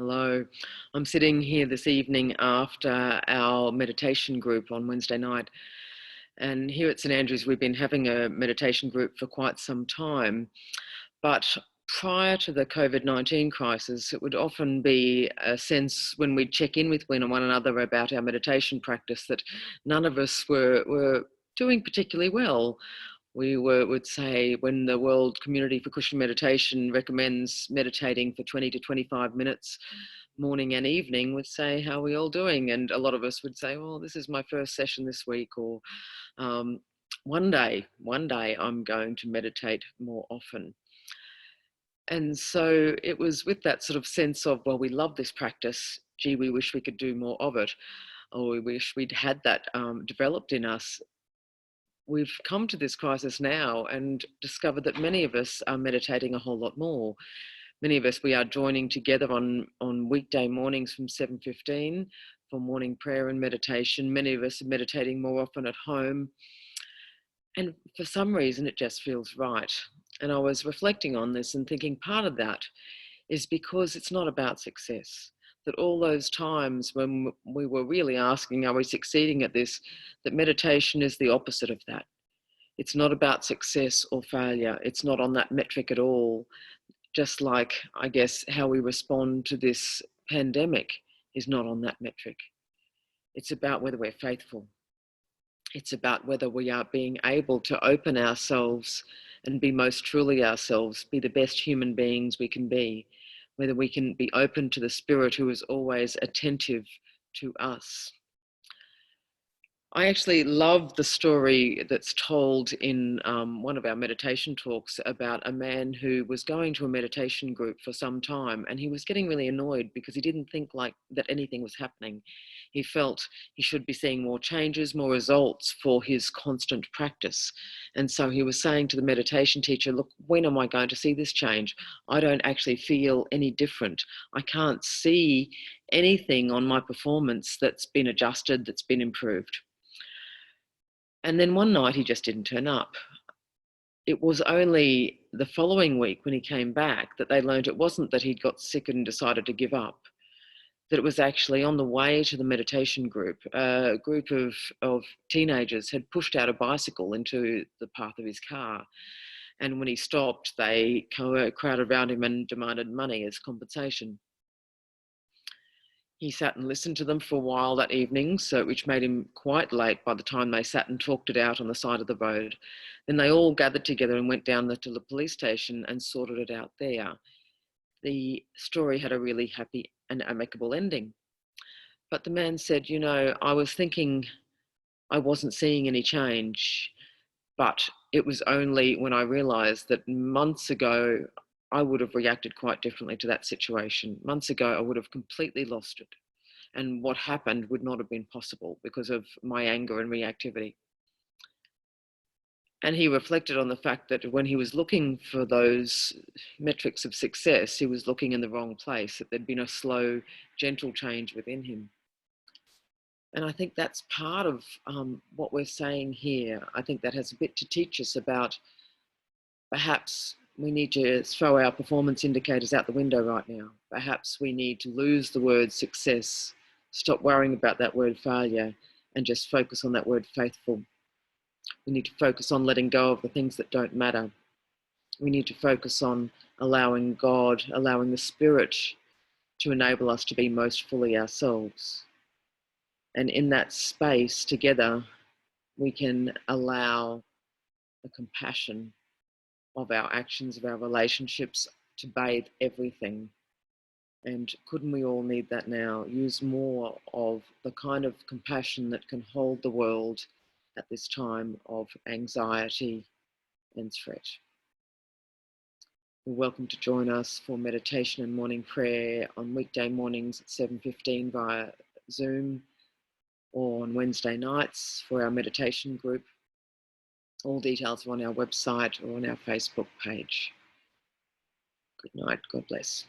Hello. I'm sitting here this evening after our meditation group on Wednesday night. And here at St Andrews, we've been having a meditation group for quite some time. But prior to the COVID-19 crisis, it would often be a sense when we'd check in with one another about our meditation practice that none of us were doing particularly well. We would say when the World Community for Christian Meditation recommends meditating for 20 to 25 minutes morning and evening, would say, how are we all doing? And a lot of us would say, well, this is my first session this week, or um, one day I'm going to meditate more often. And so it was with that sort of sense of, well, we love this practice. Gee, we wish we could do more of it, or we wish we'd had that developed in us. We've come to this crisis now and discovered that many of us are meditating a whole lot more. Many of us, we are joining together on weekday mornings from 7:15 for morning prayer and meditation. Many of us are meditating more often at home. And for some reason, it just feels right. And I was reflecting on this and thinking part of that is because it's not about success. That all those times when we were really asking, are we succeeding at this, that meditation is the opposite of that. It's not about success or failure. It's not on that metric at all. Just like, I guess, how we respond to this pandemic is not on that metric. It's about whether we're faithful. It's about whether we are being able to open ourselves and be most truly ourselves, be the best human beings we can be, whether we can be open to the Spirit who is always attentive to us. I actually love the story that's told in one of our meditation talks about a man who was going to a meditation group for some time, and he was getting really annoyed because he didn't think like that anything was happening. He felt he should be seeing more changes, more results for his constant practice. And so he was saying to the meditation teacher, look, when am I going to see this change? I don't actually feel any different. I can't see anything on my performance that's been adjusted, that's been improved. And then one night he just didn't turn up. It was only the following week when he came back that they learned it wasn't that he'd got sick and decided to give up, that it was actually on the way to the meditation group. A group of teenagers had pushed out a bicycle into the path of his car. And when he stopped, they crowded around him and demanded money as compensation. He sat and listened to them for a while that evening, which made him quite late by the time they sat and talked it out on the side of the road. Then they all gathered together and went down to the police station and sorted it out there. The story had a really happy and amicable ending. But the man said, I was thinking I wasn't seeing any change, but it was only when I realised that months ago I would have reacted quite differently to that situation. Months ago, I would have completely lost it. And what happened would not have been possible because of my anger and reactivity. And he reflected on the fact that when he was looking for those metrics of success, he was looking in the wrong place, that there'd been a slow, gentle change within him. And I think that's part of what we're saying here. I think that has a bit to teach us about perhaps we need to throw our performance indicators out the window right now. Perhaps we need to lose the word success, stop worrying about that word failure, and just focus on that word faithful. We need to focus on letting go of the things that don't matter. We need to focus on allowing God, allowing the Spirit to enable us to be most fully ourselves. And in that space together, we can allow the compassion of our actions, of our relationships, to bathe everything. And couldn't we all need that now? Use more of the kind of compassion that can hold the world at this time of anxiety and threat. You're welcome to join us for meditation and morning prayer on weekday mornings at 7:15 via Zoom, or on Wednesday nights for our meditation group. All details are on our website or on our Facebook page. Good night. God bless.